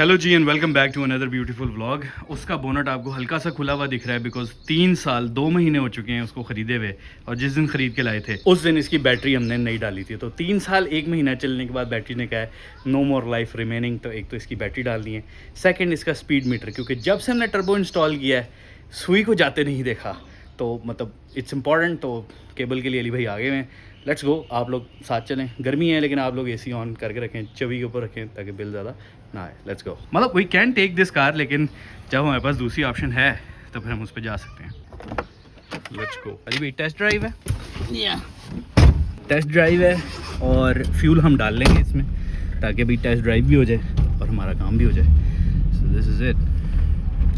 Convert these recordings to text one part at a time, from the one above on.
Hello ji and welcome back to another beautiful vlog. उसका bonnet आपको हल्का सा खुला हुआ दिख रहा है बिकॉज 3 साल 2 महीने हो चुके हैं उसको ख़रीदे हुए, और जिस दिन ख़रीद के लाए थे उस दिन इसकी बैटरी हमने नहीं डाली थी। तो 3 साल 1 महीना चलने के बाद बैटरी ने कहा है नो मोर लाइफ रिमेनिंग। तो एक तो इसकी बैटरी डालनी है, सेकेंड इसका स्पीड मीटर, क्योंकि जब से हमने टर्बो इंस्टॉल किया है सुई को जाते नहीं देखा, तो मतलब इट्स इंपॉर्टेंट। तो केबल के लिए अली भाई आगे हैं, लेट्स गो। आप लोग साथ चलें, गर्मी है लेकिन आप लोग एसी ऑन करके रखें, 24 के ऊपर रखें ताकि बिल ज़्यादा ना आए। Let's go. मतलब we can take this car, लेकिन जब हमारे पास दूसरी ऑप्शन है तो फिर हम उस पर जा सकते हैं। Let's go. अली भाई टेस्ट ड्राइव है, टेस्ट ड्राइव है और फ्यूल हम डाल लेंगे इसमें ताकि भाई टेस्ट ड्राइव भी हो जाए और हमारा काम भी हो जाए। So this is it,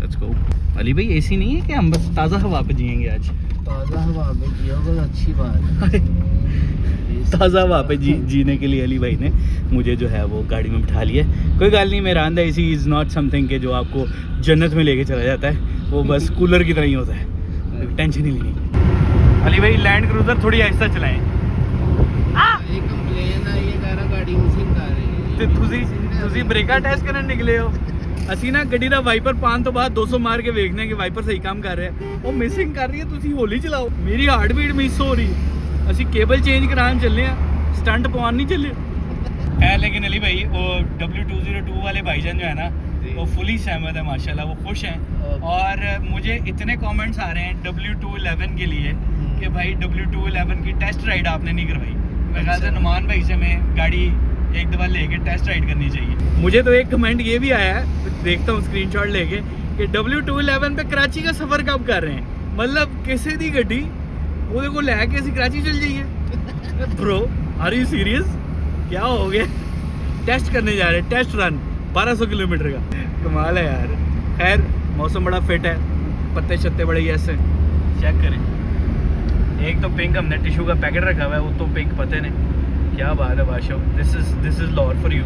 let's go. Ali भाई एसी नहीं है कि हम बस ताज़ा हवा पे जिएंगे आज? ताज़ा हवा पे जियोगे, अच्छी बात है। ताज़ा हवा पे जीने के लिए अली भाई ने मुझे जो है वो गाड़ी में बिठा लिया। कोई गाल नहीं, मेरा अंदर एसी इज़ नॉट समथिंग के जो आपको जन्नत में लेके चला जाता है, वो बस कूलर की तरह ही होता है, टेंशन ही नहीं। अली भाई लैंड क्रूज़र थोड़ी आहिस्ता चलाएं। एक कंप्लेन आई है, कह रहा गाड़ी मिसिंग कर रही है। तो ਤੁਸੀਂ ਬ੍ਰੇਕਾਂ ਟੈਸਟ ਕਰਨ ਨਿਕਲੇ ਹੋ। ਅਸੀਂ ਨਾ ਗੱਡੀ ਦਾ ਵਾਈਪਰ ਪਾਉਣ ਤੋਂ ਬਾਅਦ 200 ਮਾਰ ਕੇ ਵੇਖਦੇ ਹਾਂ ਕਿ ਵਾਈਪਰ ਸਹੀ ਕੰਮ ਕਰ ਰਿਹਾ, ਉਹ ਮਿਸਿੰਗ ਕਰ ਰਹੀ ਹੈ। ਤੁਸੀਂ ਹੌਲੀ ਚਲਾਓ, ਮੇਰੀ ਹਾਰਟ ਬੀਟ ਮਿਸ ਹੋ ਰਹੀ ਹੈ। ਅਸੀਂ केबल चेंज कराने चले हैं, स्टंट पवान नहीं चले है। लेकिन अली भाई वो W202 वाले भाईजान जो है ना वो फुली सहमत है माशाल्लाह, वो खुश हैं। और मुझे इतने कमेंट्स आ रहे हैं W211 के लिए कि भाई W211 की टेस्ट राइड आपने नहीं करवाई। मेरे ख्याल से नुमान भाई से मैं गाड़ी एक दफ़ा लेके टेस्ट राइड करनी चाहिए। मुझे तो एक कमेंट ये भी आया है, देखता हूँ स्क्रीनशॉट लेके, कि W211 पे कराची का सफ़र कब कर रहे हैं। मतलब किसी दी गड्डी वो को लैके ਅਸੀਂ कराची चल जाइए। Bro are you serious? क्या हो गया? टेस्ट करने जा रहे हैं, टेस्ट रन 1200 किलोमीटर का, कमाल है यार। खैर मौसम बड़ा फिट है, पत्ते शत्ते बड़े ऐसे चेक करें। एक तो पिंक हमने टिश्यू का पैकेट रखा हुआ है, वो तो पिंक पते नहीं क्या बात है बादशाह। This is lore for you.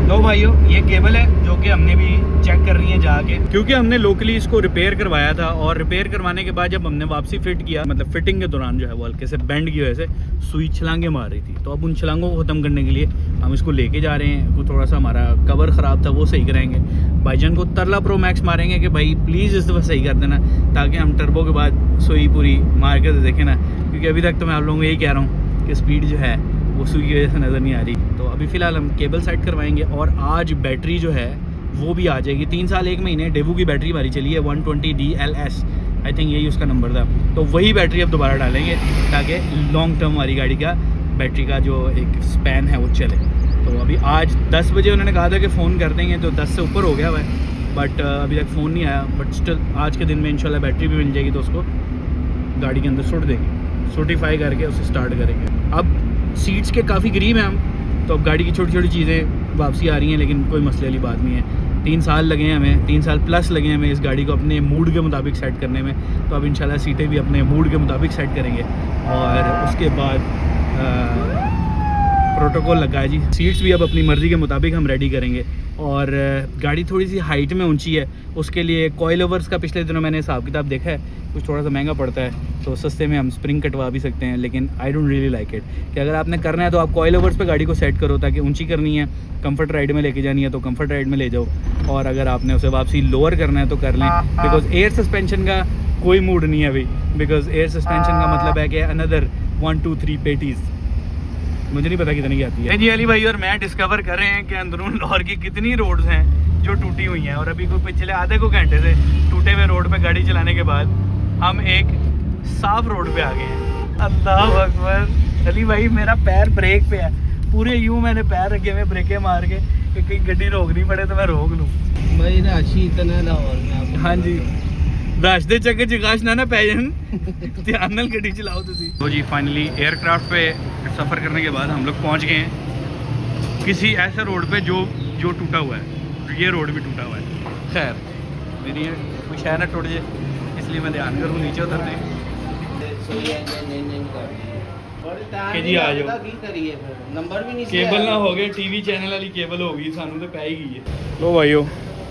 लो भाइयों, ये केबल है जो कि हमने भी चेक कर रही है जाके, क्योंकि हमने लोकली इसको रिपेयर करवाया था। और रिपेयर करवाने के बाद जब हमने वापसी फिट किया, मतलब फिटिंग के दौरान जो है वो हल्के से बेंड की वजह से सुई छलांगे मार रही थी। तो अब उन छलांगों को ख़त्म करने के लिए हम इसको लेके जा रहे हैं। वो थोड़ा सा हमारा कवर ख़राब था, वो सही कराएंगे। भाईजान को तरला प्रो मैक्स मारेंगे कि भाई प्लीज़ इस दफ़ा सही कर देना, ताकि हम टर्बो के बाद सुई पूरी मार के देखें ना, क्योंकि अभी तक तो मैं आप लोगों को यही कह रहा हूँ कि स्पीड जो है वो सुई की वजह से नज़र नहीं आ रही। तो अभी फ़िलहाल हम केबल सेट करवाएंगे और आज बैटरी जो है वो भी आ जाएगी। 3 साल 1 महीने डेवू की बैटरी हमारी चली है 120 DLS, आई थिंक यही उसका नंबर था। तो वही बैटरी अब दोबारा डालेंगे ताकि लॉन्ग टर्म हमारी गाड़ी का बैटरी का जो एक स्पैन है वो चले। तो अभी आज 10 बजे उन्होंने कहा था कि फ़ोन कर देंगे, तो 10 से ऊपर हो गया हुआ है, बट अभी तक फ़ोन नहीं आया। बट स्टिल आज के दिन में इंशाल्लाह बैटरी भी मिल जाएगी, तो उसको गाड़ी के अंदर सुट देंगे, सोटिफाई करके उसे स्टार्ट करेंगे। अब सीट्स के काफ़ी करीब हैं हम, तो अब गाड़ी की छोटी छोटी चीज़ें वापसी आ रही हैं, लेकिन कोई मसले वाली बात नहीं है। 3 साल लगे हैं हमें, 3 साल प्लस लगे हैं हमें इस गाड़ी को अपने मूड के मुताबिक सेट करने में। तो अब इंशाल्लाह सीटें भी अपने मूड के मुताबिक सेट करेंगे और उसके बाद प्रोटोकॉल लगा है जी, सीट्स भी अब अपनी मर्ज़ी के मुताबिक हम रेडी करेंगे। और गाड़ी थोड़ी सी हाइट में ऊंची है, उसके लिए कॉइल ओवर्स का पिछले दिनों मैंने हिसाब किताब देखा है, कुछ थोड़ा सा महंगा पड़ता है, तो सस्ते में हम स्प्रिंग कटवा भी सकते हैं। लेकिन I don't really like it कि अगर आपने करना है तो आप कॉइल ओवर्स पे गाड़ी को सेट करो, ताकि ऊंची करनी है, कंफर्ट राइड में लेके जानी है तो कंफर्ट राइड में ले जाओ, और अगर आपने उसे वापसी लोअर करना है तो कर लें। बिकॉज एयर सस्पेंशन का कोई मूड नहीं है अभी, बिकॉज एयर सस्पेंशन का मतलब है कि अनदर 1 2 3 पेटीज़, मुझे नहीं पता कितनी की आती है जी। अली भाई और मैं डिस्कवर कर रहे हैं कि अंदरून लाहौर की कितनी रोड्स हैं जो टूटी हुई हैं, और अभी कोई पिछले आधे को घंटे से टूटे हुए रोड पे गाड़ी चलाने के बाद हम एक साफ रोड पे आ गए हैं। अल्लाह अकबर। अली भाई मेरा पैर ब्रेक पे है, पूरे यूँ मैंने पैर रखे हुए ब्रेकें मार के कि कहीं गड्डी रोकनी पड़े तो मैं रोक लूँ। भाई राशि इतना लाहौर में। हाँ जी, रश दे चक्कर चिकाश ना पै जान, ध्यान नाल गड्डी चलाओ तुसी। तो जी फाइनली एयरक्राफ्ट पे सफ़र करने के बाद हम लोग पहुंच गए हैं किसी ऐसे रोड पे जो टूटा हुआ है। ये रोड भी टूटा हुआ है। खैर मेरी कुछ है ना टूट जाए, इसलिए मैं ध्यान करूँ नीचे उतरने कि जी आ जाओ। नंबर भी नहीं, केबल ना हो गए, टीवी चैनल वाली केबल होगी, सानू तो पै ही गई है। लो भाइयों,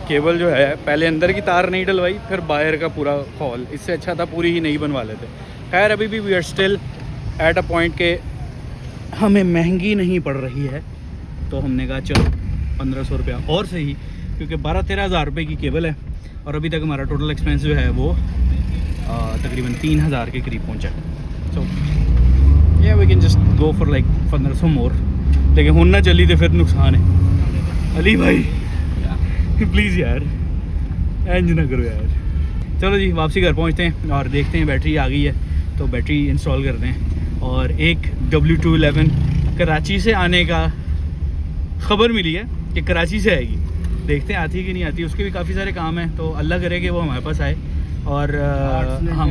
केबल जो है पहले अंदर की तार नहीं डलवाई, फिर बाहर का पूरा हॉल, इससे अच्छा था पूरी ही नहीं बनवा लेते। खैर अभी भी we are still at a point के हमें महंगी नहीं पड़ रही है, तो हमने कहा चलो 1500 रुपया और सही क्योंकि 12-13 हज़ार रुपये की केबल है और अभी तक हमारा टोटल एक्सपेंस जो है वो तकरीबन 3,000 के करीब पहुंचा। So yeah we can just go for like 1500 more, लेकिन हुन ना चली तो फिर नुकसान है। अली भाई प्लीज़ यार इंज ना करो यार। चलो जी वापसी घर पहुंचते हैं और देखते हैं बैटरी आ गई है तो बैटरी इंस्टॉल करते हैं। और एक W211 कराची से आने का खबर मिली है कि कराची से आएगी, देखते हैं आती है कि नहीं आती। उसके भी काफ़ी सारे काम हैं तो अल्लाह करे कि वो हमारे पास आए। और हम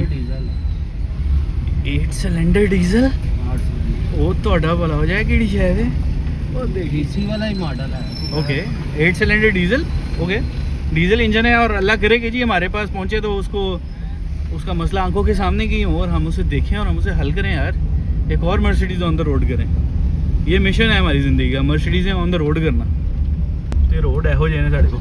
8 सिलेंडर डीजल वो थोड़ा भला हो जाए कि शायद वो देखिए इसी वाला ही मॉडल है। Okay 8 cylinder diesel, okay diesel engine है। और अल्लाह करे कि जी हमारे पास पहुंचे तो उसका मसला आंखों के सामने की हो और हम उसे देखें और हम उसे हल करें यार। एक और मर्सिडीज़ ऑन द रोड करें, ये मिशन है हमारी ज़िंदगी का, मर्सिडीज़ें ऑन द रोड करना। तो रोड है हो जाए साढ़े को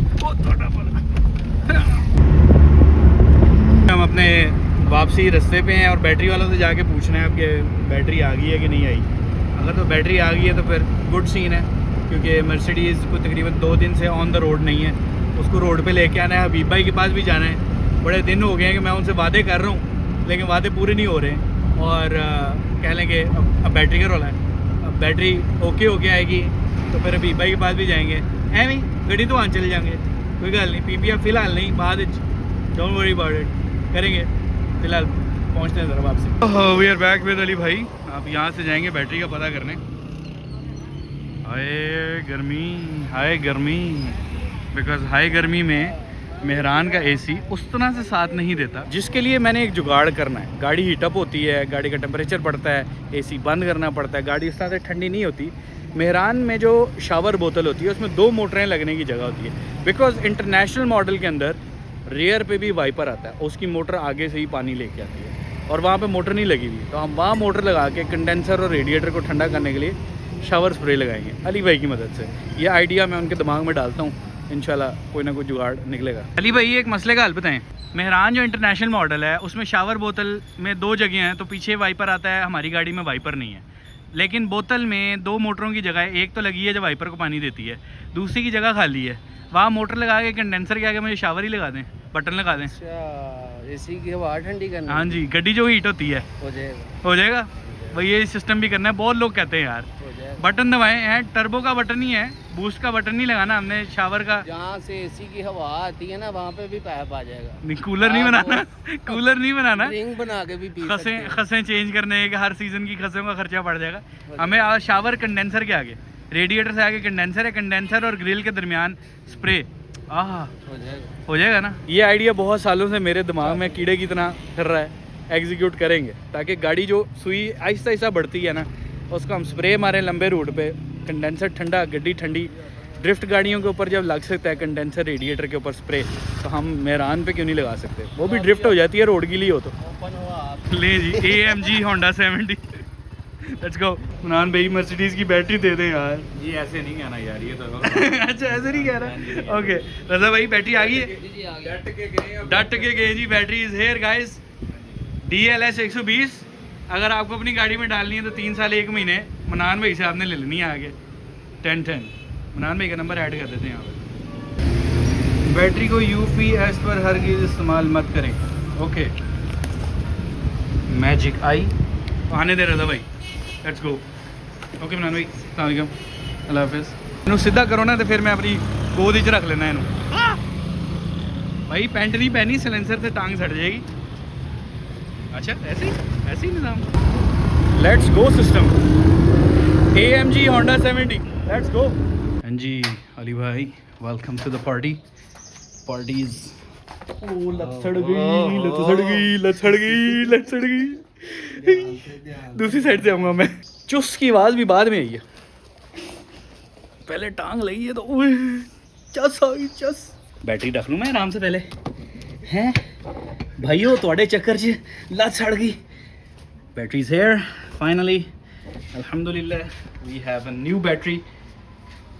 हम अपने वापसी रास्ते पे हैं और बैटरी वालों से जाके पूछना है अब कि बैटरी आ गई है कि नहीं आई। अगर तो बैटरी आ गई है तो फिर गुड सीन है, क्योंकि मर्सिडीज़ को तकरीबन 2 दिन से ऑन द रोड नहीं है, उसको रोड पे लेके आना है। हबीब भाई के पास भी जाना है, बड़े दिन हो गए हैं कि मैं उनसे वादे कर रहा हूँ लेकिन वादे पूरे नहीं हो रहे हैं। और कह लें कि अब बैटरी का रोला है, अब बैटरी ओके होके आएगी तो फिर हबीब भाई के पास भी जाएंगे। एवं गड्डी तो वहाँ चले जाएंगे, कोई गल नहीं। PPF फ़िलहाल नहीं, बाद डोंट वरी अबाउट इट, करेंगे। फ़िलहाल पहुँचते हैं ज़रा वापसी। We are back with Ali bhai. आप यहाँ से जाएंगे बैटरी का पता करने। हाय गर्मी बिकॉज हाई गर्मी में मेहरान का AC उस तरह से साथ नहीं देता, जिसके लिए मैंने एक जुगाड़ करना है। गाड़ी हीटअप होती है, गाड़ी का टेम्परेचर बढ़ता है, AC बंद करना पड़ता है, गाड़ी उस तरह से ठंडी नहीं होती। मेहरान में जो शावर बोतल होती है उसमें 2 मोटरें लगने की जगह होती है, बिकॉज इंटरनेशनल मॉडल के अंदर रेयर पे भी वाइपर आता है, उसकी मोटर आगे से ही पानी लेके आती है और वहाँ पे मोटर नहीं लगी हुई, तो हम वहाँ मोटर लगा के कंडेंसर और रेडिएटर को ठंडा करने के लिए शावर स्प्रे लगाएंगे अली भाई की मदद से। ये आइडिया मैं उनके दिमाग में डालता हूँ, इंशाल्लाह कोई ना कोई जुगाड़ निकलेगा। अली भाई एक मसले का हल बताएं। मेहरान जो इंटरनेशनल मॉडल है उसमें शावर बोतल में 2 जगह हैं, तो पीछे वाइपर आता है, हमारी गाड़ी में वाइपर नहीं है। लेकिन बोतल में 2 मोटरों की जगह एक तो लगी है जो वाइपर को पानी देती है, दूसरी की जगह खाली है, वहाँ मोटर लगा के कंडेंसर के आगे मुझे शावर ही लगा दें, बटन लगा दें। AC की हवा ठंडी करनी। हाँ जी, गड्डी जो हीट होती है हो जाएगा भाई। ये सिस्टम भी करना है, बहुत लोग कहते हैं यार बटन दबाएं हैं, टर्बो का बटन ही है, बूस्ट का बटन नहीं लगाना हमने, शावर का। जहाँ से AC की हवा आती है ना वहाँ पे भी पैप आ जाएगा। नहीं कूलर नहीं बनाना, कूलर नहीं बनाना, रिंग बना के भी पी सकते हैं। खसें चेंज करने के हर सीजन की खसों का खर्चा पड़ जाएगा हमें। शावर कंडेंसर के आगे, रेडिएटर से आगे कंडेंसर है, कंडेंसर और ग्रिल के दरमियान स्प्रे हो जाएगा ना। ये आइडिया बहुत सालों से मेरे दिमाग में कीड़े की तरह फिर रहा है, एग्जीक्यूट करेंगे ताकि गाड़ी जो सुई आहिस्ता आहिस्ता बढ़ती है ना उसको हम स्प्रे मारें लंबे रूट पे, कंडेंसर ठंडा, गड्डी ठंडी। ड्रिफ्ट गाड़ियों के ऊपर जब लग सकता है कंडेंसर रेडिएटर के ऊपर स्प्रे, तो हम मेहरान पे क्यों नहीं लगा सकते? वो भी ड्रिफ्ट हो जाती है रोड के लिए हो तो। ले जी AMG Honda 70 लेट्स गो। उनान भाई मर्सिडीज की बैटरी दे दें यार। जी ऐसे नहीं कहना यार, ये तो अच्छा ऐसे नहीं कह रहा। ओके रजा भाई बैटरी आ गई है, डट के गए जी। Battery is here guys, DLS 120। अगर आपको अपनी गाड़ी में डालनी है तो 3 साल 1 महीने मनान भाई से आपने ले लेनी है आगे 1010। मनान भाई का नंबर ऐड कर देते हैं यहाँ पर। बैटरी को UPS पर हरगिज़ इस्तेमाल मत करें। ओके मैजिक आई आने दे रहा था भाई, लेट्स गो। ओके मनान भाई अस्सलाम वालेकुम, अल्लाह हाफिज़। इन्हों सीधा करो ना तो फिर मैं अपनी गोद च रख लेना इन्हों। भाई पैंट नहीं पहनी, सिलेंसर से टांग सड़ जाएगी। अच्छा ऐसे ही Nizam. Let's go system AMG Honda 70, let's go. हाँ जी अली भाई welcome to the party. Parties लत सड़ गई। दूसरी साइड से आऊँगा मैं। चुस की आवाज़ भी बाद में आई है, पहले टांग लगी है तो चस आई चस। बैटरी रख लूँ मैं आराम से पहले हैं भाइयों, थोड़े चक्कर च लत सड़ गई। बैटरी इज हेयर फाइनली, अल्हम्दुलिल्लाह we have a new battery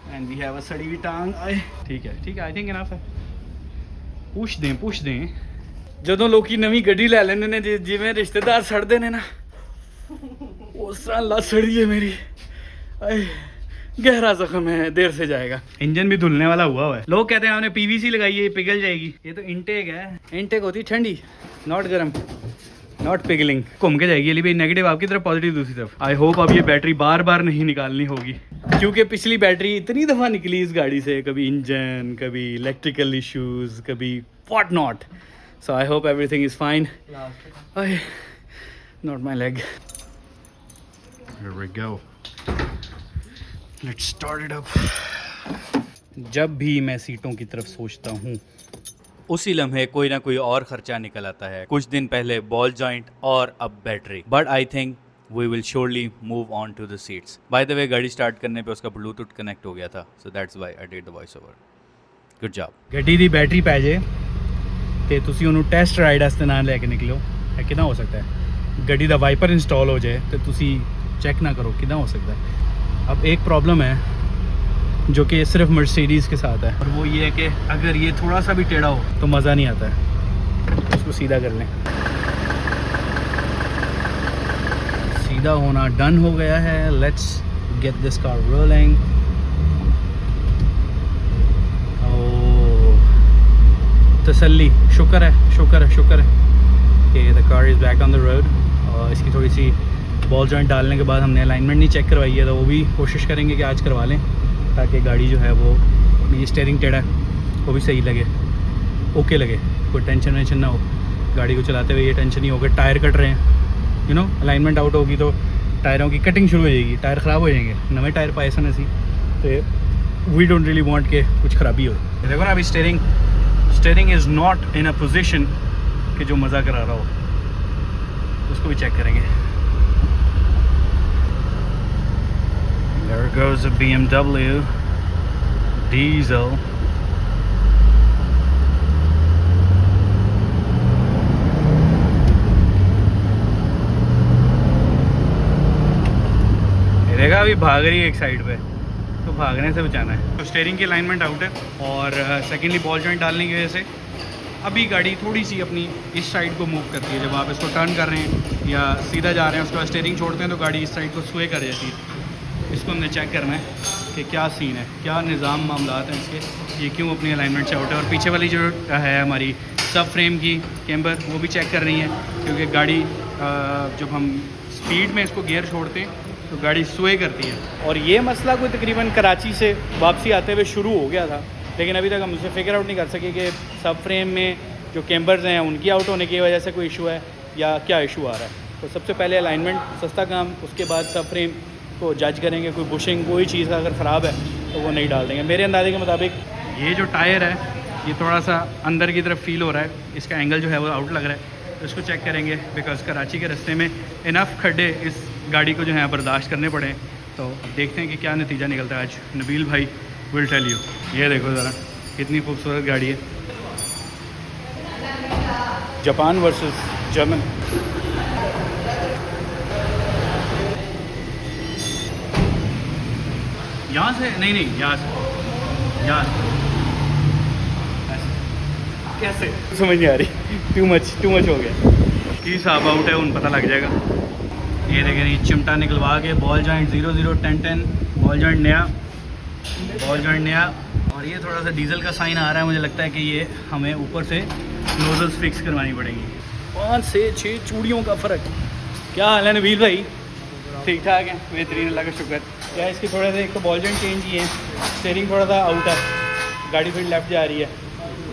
and we have a सड़ी हुई टांग। आए ठीक है आई थिंक इनफ है। पुछ दें ਜਦੋਂ ਲੋਕੀ ਨਵੀਂ ਗੱਡੀ ਲੈ ਲੈਂਦੇ ਨੇ ਜਿਵੇਂ ਰਿਸ਼ਤੇਦਾਰ ਸੜਦੇ ਨੇ ਨਾ ਉਸ ਤਰ੍ਹਾਂ ਲੱਤ ਸੜੀ ਹੈ ਮੇਰੀ। ਆਏ गहरा जख्म है, देर से जाएगा। इंजन भी धुलने वाला हुआ है। लोग कहते हैं आपने पीवीसी लगाई है, ये पिघल जाएगी। ये तो इनटेक है, इनटेक होती है ठंडी, नॉट गर्म, नॉट पिघलिंग। घूम के जाएगी। भी नेगेटिव आपकी तरफ, पॉजिटिव दूसरी तरफ। आई होप अब ये बैटरी बार बार नहीं निकालनी होगी, क्योंकि पिछली बैटरी इतनी दफ़ा निकली इस गाड़ी से, कभी इंजन, कभी इलेक्ट्रिकल इश्यूज, कभी what not. So I hope everything is fine. Not my leg. Here we go. Let's start it up. जब भी मैं सीटों की तरफ सोचता हूँ, उसी लम्हे कोई ना कोई और खर्चा निकल आता है। कुछ दिन पहले बॉल जॉइंट और अब battery. But I think we will surely move on to the seats. By the way, गाड़ी स्टार्ट करने पे उसका ब्लूटूथ कनेक्ट हो गया था, so that's why I did the voice over. Good job. ਗੱਡੀ ਦੀ बैटरी पै ਜੇ ਤੇ ਤੁਸੀਂ ਉਹਨੂੰ ਟੈਸਟ ਰਾਈਡ ਵਾਸਤੇ ਨਾ ਲੈ ਕੇ ਨਿਕਲਿਓ। ਇਹ ਕਿਦਾਂ ਹੋ ਸਕਦਾ ਹੈ? ਗੱਡੀ ਦਾ ਵਾਈਪਰ ਇੰਸਟਾਲ ਹੋ ਜਾਏ ਤੇ ਤੁਸੀਂ चेक ना करो, कितना हो सकता है। अब एक प्रॉब्लम है जो कि सिर्फ मर्सिडीज़ के साथ है, और वो ये है कि अगर ये थोड़ा सा भी टेढ़ा हो तो मज़ा नहीं आता है। उसको सीधा कर लें। सीधा होना डन हो गया है। Let's get this car rolling. तसल्ली, शुक्र है, शुक्र है, शुक्र है कि the car is back on the road. और इसकी थोड़ी सी बॉल जॉइंट डालने के बाद हमने अलाइनमेंट नहीं चेक करवाई है, तो वो भी कोशिश करेंगे कि आज करवा लें, ताकि गाड़ी जो है वो, ये स्टीयरिंग टेढ़ा है वो भी सही लगे, ओके लगे, कोई टेंशन वेंशन ना हो गाड़ी को चलाते हुए। ये टेंशन नहीं होगा टायर कट रहे हैं, यू नो, अलाइनमेंट आउट होगी तो टायरों की कटिंग शुरू हो जाएगी, टायर ख़राब हो जाएंगे। नवे टायर पाए सन असी, तो वी डोंट रियली वांट के कुछ खराबी हो। देखो ना, अभी steering is not in a position कि जो मज़ा करा रहा हो, उसको भी चेक करेंगे। There goes a BMW diesel. देखा अभी भाग रही है एक साइड पे, तो भागने से बचाना है। तो स्टीयरिंग की अलाइनमेंट आउट है, और सेकेंडली बॉल जॉइंट डालने की वजह से अभी गाड़ी थोड़ी सी अपनी इस साइड को मूव करती है। जब आप इसको टर्न कर रहे हैं या सीधा जा रहे हैं, उसके बाद स्टीयरिंग छोड़ते हैं तो गाड़ी इस साइड को स्वे कर जाती है। इसको हमने चेक करना है कि क्या सीन है, क्या निज़ाम मामलात हैं इसके, ये क्यों अपनी अलाइनमेंट से आउट है। और पीछे वाली जो है हमारी सब फ्रेम की कैम्बर, वो भी चेक कर रही है, क्योंकि गाड़ी जब हम स्पीड में इसको गियर छोड़ते हैं तो गाड़ी स्वे करती है। और ये मसला कोई तकरीबन कराची से वापसी आते हुए शुरू हो गया था, लेकिन अभी तक हम उसे फिगर आउट नहीं कर सके कि सब फ्रेम में जो कैम्बर्स हैं उनकी आउट होने की वजह से कोई इशू है या क्या इशू आ रहा है। तो सबसे पहले अलाइनमेंट सस्ता काम, उसके बाद सब फ्रेम को जज करेंगे। कोई बुशिंग, कोई चीज़ अगर ख़राब है तो वो नहीं डाल देंगे। मेरे अंदाजे के मुताबिक ये जो टायर है ये थोड़ा सा अंदर की तरफ फील हो रहा है, इसका एंगल जो है वो आउट लग रहा है, तो इसको चेक करेंगे। बिकॉज कराची के रास्ते में इनफ खड्डे इस गाड़ी को जो है बर्दाश्त करने पड़े। तो अब देखते हैं कि क्या नतीजा निकलता है आज। नबील भाई विल टेल यू। ये देखो ज़रा, कितनी खूबसूरत गाड़ी है। Japan versus German. यहाँ से नहीं, यहाँ से कैसे समझ नहीं आ रही, टू मच हो गया। की साहब आउट है, उन पता लग जाएगा। ये देखें, ये चिमटा निकलवा के बॉल जॉइंट 001010, बॉल जॉइंट नया। और ये थोड़ा सा डीजल का साइन आ रहा है, मुझे लगता है कि ये हमें ऊपर से नोजल्स फिक्स करवानी पड़ेंगी। 5 से 6 चूड़ियों का फ़र्क। क्या हाल है नबील भाई? ठीक ठाक है, बेहतरीन, अल्लाह का शुक्र। क्या इसकी थोड़ा सा, एक तो बॉल जॉइंट चेंज ही है, स्टीयरिंग थोड़ा सा आउट है, गाड़ी फिर लेफ्ट जा रही है।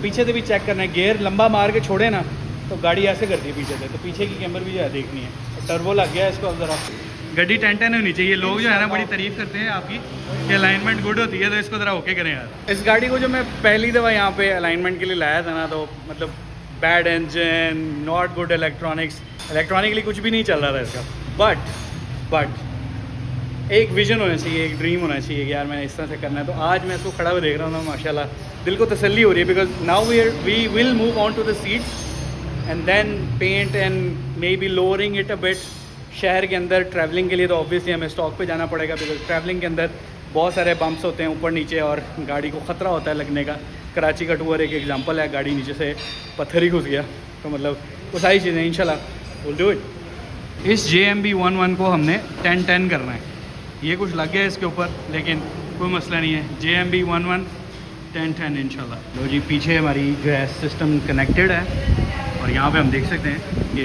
पीछे से भी चेक करना है, गियर लंबा मार के छोड़े ना तो गाड़ी ऐसे करती है पीछे से, तो पीछे की कैमर भी जो है देखनी है। टर्बो लग गया है इसको। अब ज़रा गाड़ी 10-10 होनी चाहिए। लोग जो है ना बड़ी तारीफ़ करते हैं आपकी कि अलाइनमेंट गुड होती है, तो इसको ज़रा ओके करें यार। इस गाड़ी को जो मैं पहली दफ़ा यहाँ पे अलाइनमेंट के लिए लाया था ना, तो मतलब bad engine, not good electronically कुछ भी नहीं चल रहा था इसका। बट एक विजन होना चाहिए, एक ड्रीम होना चाहिए कि यार मैंने इस तरह से करना है। तो आज मैं इसको खड़ा हुआ देख रहा हूँ, माशाल्लाह दिल को तसल्ली हो रही है। Because now we will move on to the seats and then paint and maybe lowering it a bit. शहर के अंदर ट्रैवलिंग के लिए तो ऑब्वियसली हमें स्टॉक पे जाना पड़ेगा, बिकॉज ट्रैवलिंग के अंदर बहुत सारे बम्प्स होते हैं ऊपर नीचे, और गाड़ी को ख़तरा होता है लगने का। कराची का टूर एक एग्जांपल है, गाड़ी नीचे से पत्थर ही घुस गया। तो मतलब वो सारी चीज़ें इंशाल्लाह विल डू इट। इस JMB 11 को हमने 10-10 करना है। ये कुछ लग गया है इसके ऊपर, लेकिन कोई मसला नहीं है। JMB 111010 इंशाल्लाह। लो जी, पीछे हमारी जो है सिस्टम कनेक्टेड है और यहाँ पे हम देख सकते हैं कि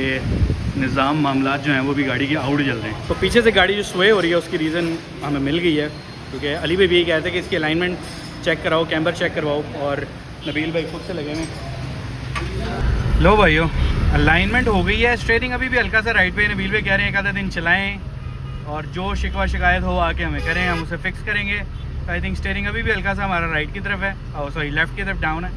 निज़ाम मामलात जो हैं वो भी गाड़ी के आउट जल रहे हैं। तो पीछे से गाड़ी जो स्वे हो रही है उसकी रीज़न हमें मिल गई है, क्योंकि अली भाई भी यही कहते हैं कि इसकी अलाइनमेंट चेक कराओ, कैम्बर चेक करवाओ, और नबील भाई खुद से लगे हुए। लो भाइयों, अलाइनमेंट हो गई है, स्टेयरिंग अभी भी हल्का सा राइट पे। नबील भाई कह रहे हैं एक आधा दिन चलाएँ और जो शिकवा शिकायत हो आके हमें करें, हम उसे फिक्स करेंगे। आई थिंक स्टेयरिंग अभी भी हल्का सा हमारा राइट की तरफ है, और सॉरी लेफ़्ट की तरफ डाउन है,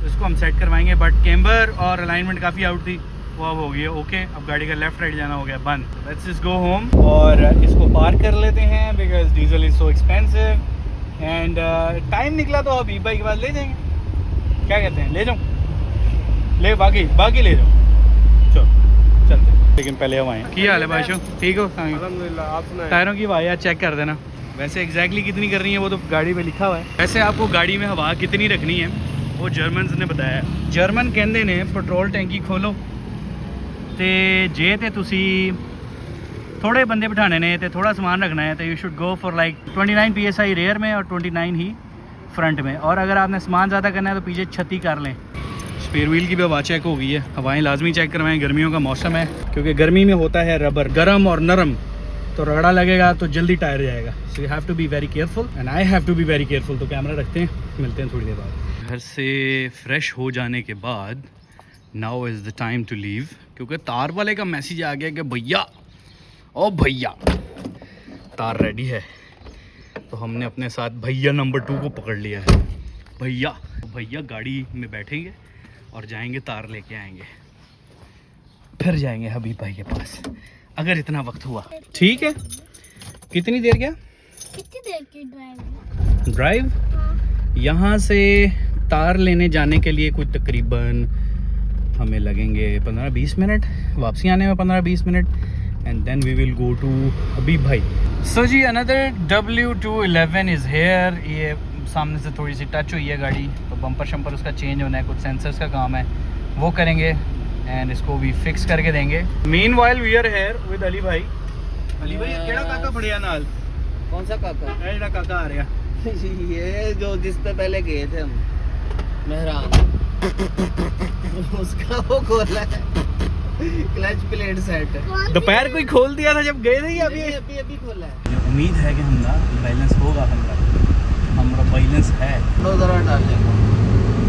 तो इसको हम सेट करवाएंगे। बट कैम्बर और अलाइनमेंट काफ़ी आउट थी, वो अब हो गई है ओके। अब गाड़ी का लेफ़्ट राइट जाना हो गया बंद। लेट्स जस्ट गो होम और इसको पार्क कर लेते हैं, because diesel is so expensive. And time निकला तो हबीब भाई के पास ले जाएंगे, क्या कहते हैं? ले जाऊँ? ले बाकी ले जाओ, चलो चलते हैं। लेकिन पहले हम आए। क्या हाल है बाशो, ठीक हो? अल्हम्दुलिल्लाह, आप सुनाएं। टायरों की हवा चेक कर देना। वैसे एग्जैक्टली कितनी करनी है वो तो गाड़ी पे लिखा हुआ है। वैसे आपको गाड़ी में हवा कितनी रखनी है वो जर्मन्स ने बताया। जर्मन कहते ने पेट्रोल टैंकी खोलो तो जे ते तुसी थोड़े बंदे बिठाने ने तो थोड़ा सामान रखना है तो you should go for like 29 PSI rear में और 29 ही फ्रंट में। और अगर आपने सामान ज़्यादा करना है तो पीछे 36 कर लें। स्पेयर व्हील की भी हवा चेक हो गई है, हवाएं लाजमी चेक करवाएं। गर्मियों का मौसम है, क्योंकि गर्मी में होता है रबर गर्म और नरम, तो रगड़ा लगेगा तो जल्दी टायर जाएगा। So you have to be very careful and I have to be very careful. तो कैमरा रखते हैं, मिलते हैं थोड़ी देर बाद। घर से फ्रेश हो जाने के बाद now is the time to leave, क्योंकि तार वाले का मैसेज आ गया कि भैया ओ भैया तार रेडी है। तो हमने अपने साथ भैया नंबर 2 को पकड़ लिया है। भैया गाड़ी में बैठेंगे और जाएंगे तार लेके आएंगे, फिर जाएंगे हबीब भाई के पास, अगर इतना वक्त हुआ। ठीक है, कितनी देर की ड्राइव? हाँ। यहाँ से तार लेने जाने के लिए कुछ तकरीबन हमें लगेंगे 15-20 मिनट, वापसी आने में 15-20 मिनट, and then we will go to Habib भाई। सो जी, अनदर W211 इज़ हेयर। ये सामने से थोड़ी सी टच हुई है गाड़ी, तो बम्पर शम्पर उसका चेंज होना है, कुछ सेंसर्स का काम है वो करेंगे एंड इसको भी फिक्स करके देंगे। Meanwhile we are here with Ali bhai. Ali भाई केड़ा काका पड़िया नाल? कौन सा काका? एड़ा काका आ रहा ये जो जिस पे पहले गए थे हम, मेहरान। उसका वो खोला है, क्लच प्लेट सेट। दोपहर को ही खोल दिया था जब गए थे, या अभी खोला है। उम्मीद है कि हमारा बैलेंस होगा, हमारा बैलेंस है। तो जरा डाल लेंगे।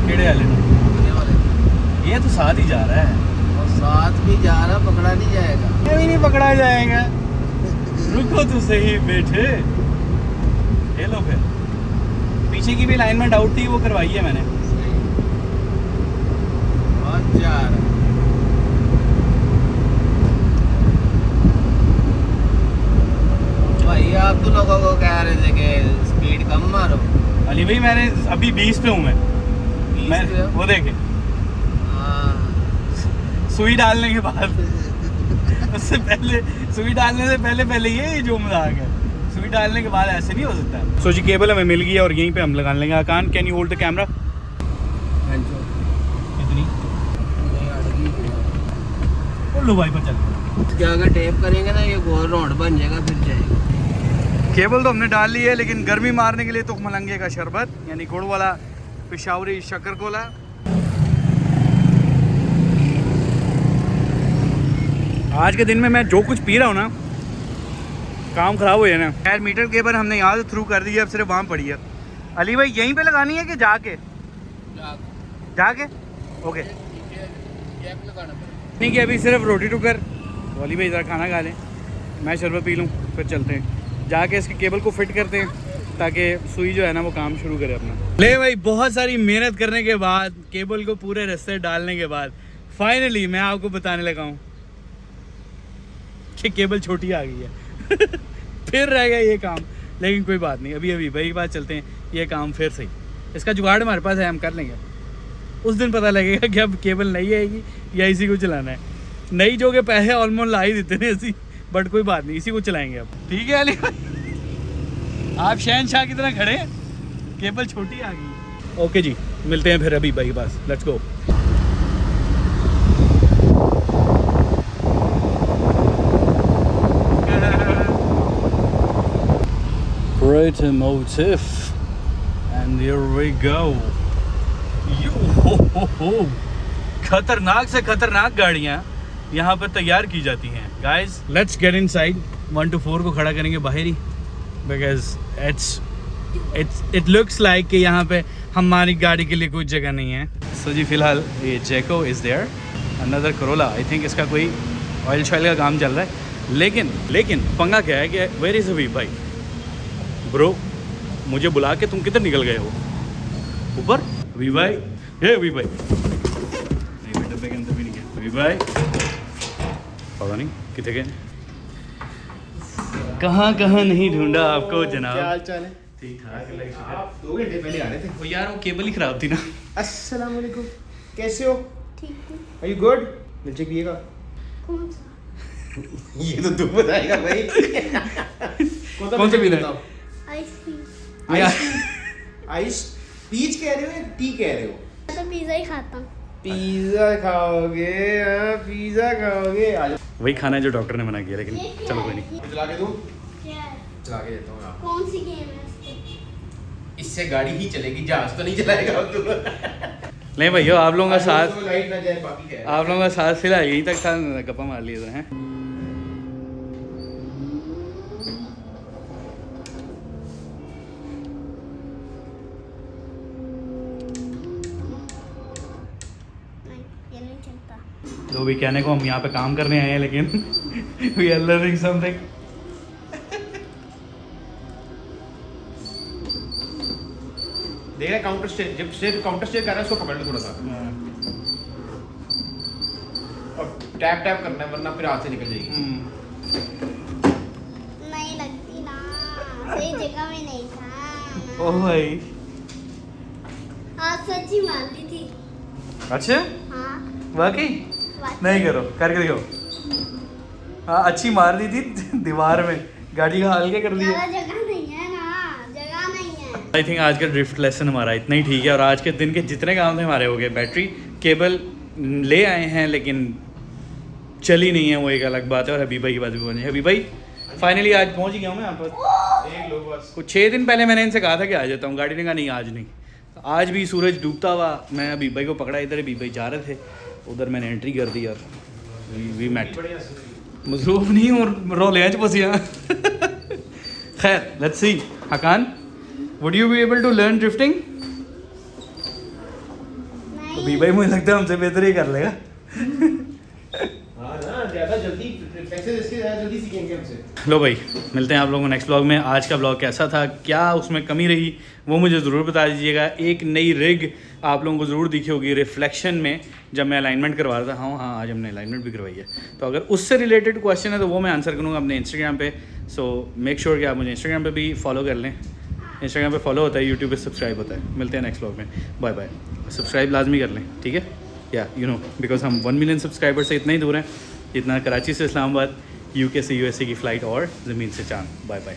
केड़े वाले ये वाले। ये तो साथ ही जा रहा है, और साथ भी जा रहा, पकड़ा नहीं जाएगा। ये भी नहीं पकड़ा जाएगा। रुको तो सही बेटे, ये लो। फिर पीछे की भी अलाइनमेंट आउट थी, वो करवाई है मैंने। बहुत जा रहा। भाई आप तो लोगों को कह रहे थे कि स्पीड कम मारो। अली भाई मैंने अभी 20 पे हूँ मैं 20 पे हो? वो देखे हाँ। सुई डालने के बाद उससे पहले, सुई डालने से पहले ये जो मजाक है, सुई डालने के बाद ऐसे नहीं हो सकता। सो जी, केबल हमें मिल गई है और यहीं पे हम लगा लेंगे। आकान, can you hold the camera? कितनी? लो भाई पर चल। क्या अगर टेप करेंगे ना, ये गोल राउंड बन जाएगा, फिर जाएगा। केबल तो हमने डाल ली है, लेकिन गर्मी मारने के लिए तो मलंगे का शरबत, यानी गुड़ वाला पिशावरी शक्कर कोला। आज के दिन में मैं जो कुछ पी रहा हूँ ना, काम खराब हो जाए ना। खैर, मीटर केबल हमने यहाँ से थ्रू कर दी है, अब सिर्फ वहाँ पड़ी है। अली भाई यहीं पे लगानी है कि जाके ओके? नहीं कि अभी सिर्फ रोटी टुकर, तो अली भाई ज़रा खाना खा लें, मैं शरबत पी लूँ, फिर चलते हैं। जाके इसके केबल को फिट करते हैं ताकि सुई जो है ना वो काम शुरू करे अपना। ले भाई, बहुत सारी मेहनत करने के बाद, केबल को पूरे रास्ते डालने के बाद फाइनली मैं आपको बताने लगा हूँ कि केबल छोटी आ गई है। फिर रह गया ये काम, लेकिन कोई बात नहीं, अभी भाई के पास चलते हैं, ये काम फिर सही। इसका जुगाड़ हमारे पास है, हम कर लेंगे। उस दिन पता लगेगा कि अब केबल नई आएगी या इसी को चलाना है। नई जो के पैसे ऑलमोस्ट ला ही देते हैं इसी, बट कोई बात नहीं, इसी को चलाएंगे अब। ठीक है अली भाई, आप शहनशाह की तरह खड़े, केबल छोटी आ गई। ओके जी, मिलते हैं फिर अभी भाई के पास, let's go. Automotive. And here we go. Yo, खतरनाक से खतरनाक गाड़ियाँ यहाँ पर तैयार की जाती हैं. Guys, let's get inside. 1 to 4 को खड़ा करेंगे बाहर ही, because it looks like कि यहाँ पे हमारी गाड़ी के लिए कोई जगह नहीं है. So जी फिलहाल ये Jayco is there. Another Corolla. I think इसका कोई ऑयल शॉयल का काम चल रहा है. लेकिन पंगा क्या है कि वेयर इज अभी भाई ब्रो, मुझे बुला के तुम किधर निकल गए हो? ऊपर अभी भाई, हे अभी भाई नहीं बेटा, डब्बे के अंदर भी नहीं गया अभी भाई, पता नहीं कितने गए, कहाँ नहीं ढूंढा आपको जनाब. क्या हाल चाल है? ठीक ठाक. आप 2 घंटे पहले आ रहे थे. वो यार वो केबल ही खराब थी ना. अस्सलाम वालेकुम, कैसे हो? ठीक है। Are you good? मिल्कशेक पिएगा? कौन सा? ये तो तू बताएगा भाई. कौन सा पीना है? आइसक्रीम। आइस पीच कह रहे हो या टी कह रहे हो? मैं तो पिज़्ज़ा ही खाता हूँ। पिज़्ज़ा खाओगे? हाँ, पिज़्ज़ा खाओगे. आ जाओ. वही खाना है जो डॉक्टर ने मना किया, लेकिन ये क्या चलो है? कोई नहीं. चला के दूं? क्या है? चला के देता हूँ आपको. कौन सी गेम है इसकी? इससे गाड़ी ही चलेगी, जहाज तो नहीं चलाएगा अब तू. नहीं भैया, आप लोगों का साथ, लाइट ना जाए, बाकी क्या है? आप लोगों का साथ फिलहाल यहीं तक था, गप्पा मार लिए थे हैं. नहीं, ये नहीं चलता। तो भी कहने को हम यहाँ पे काम करने आए हैं, लेकिन वी आर लर्निंग समथिंग. देख रहे काउंटर स्टेयर, जब स्टेयर काउंटर स्टेयर कर रहा है उसको पकड़ लो थोड़ा सा और टैप टैप करना है, वरना फिर हाथ से निकल जाएगी. नहीं लगती ना, सही जगह में नहीं था। ओह भाई, आज सच्ची मार दी थी। अच्छा हाँ, वाकई वाकई। नहीं करो, करके दिखाओ. हाँ, अच्छी मार दी थी दीवार में, गाड़ी का हाल क्या कर दिया. ज़्यादा जगह नहीं है ना, जगह नहीं है। आई थिंक आज का ड्रिफ्ट लेसन हमारा इतना ही ठीक है. और आज के दिन के जितने काम थे हमारे हो गए. बैटरी केबल ले आए हैं लेकिन चली नहीं है, वो एक अलग बात है. और हबीब भाई की बात भी बोलनी है. हबीब भाई फाइनली आज पहुंच गया हूँ मैं यहाँ पर. देख लो बस. कुछ 6 दिन पहले मैंने इनसे कहा था कि आ जाता हूँ, गाड़ी ने कहा नहीं आज नहीं. तो आज भी सूरज डूबता हुआ मैं हबीब भाई को पकड़ा, इधर हबीब भाई जा रहे थे, उधर मैंने एंट्री कर दी और वी मेट. मसरूफ नहीं और रोले च पसियां. खैर, let's see. Hakan, would you be able to learn drifting? तो नहीं, भाई मुझे लगता है हमसे बेहतर ही कर लेगा. हाँ ना, ज़्यादा जल्दी रिफ्लेक्सेस इसके ज़्यादा जल्दी सीखेंगे हमसे. लो भाई, मिलते हैं आप लोगों को नेक्स्ट ब्लॉग में. आज का ब्लॉग कैसा था, क्या उसमें कमी रही, वो मुझे ज़रूर बता दीजिएगा. एक नई रिग आप लोगों को ज़रूर दिखी होगी रिफ्लेक्शन में जब मैं अलाइनमेंट करवा रहा था. हाँ, आज हमने अलाइनमेंट भी करवाई है. तो अगर उससे रिलेटेड क्वेश्चन है तो वो मैं आंसर करूँगा अपने इंस्टाग्राम पे. सो मेक श्योर कि आप मुझे इंस्टाग्राम पे भी फॉलो कर लें. इंस्टाग्राम पे फॉलो होता है, यूट्यूब पे सब्सक्राइब होता है. मिलते हैं नेक्स्ट ब्लॉग में. Bye bye. सब्सक्राइब लाजमी कर लें, ठीक है. या यू नो, बिकॉज हम 1 मिलियन सब्सक्राइबर से इतना ही दूर हैं जितना कराची से इस्लामाबाद, यूके से यूएसए की फ़्लाइट और ज़मीन से चांद. बाय बाय.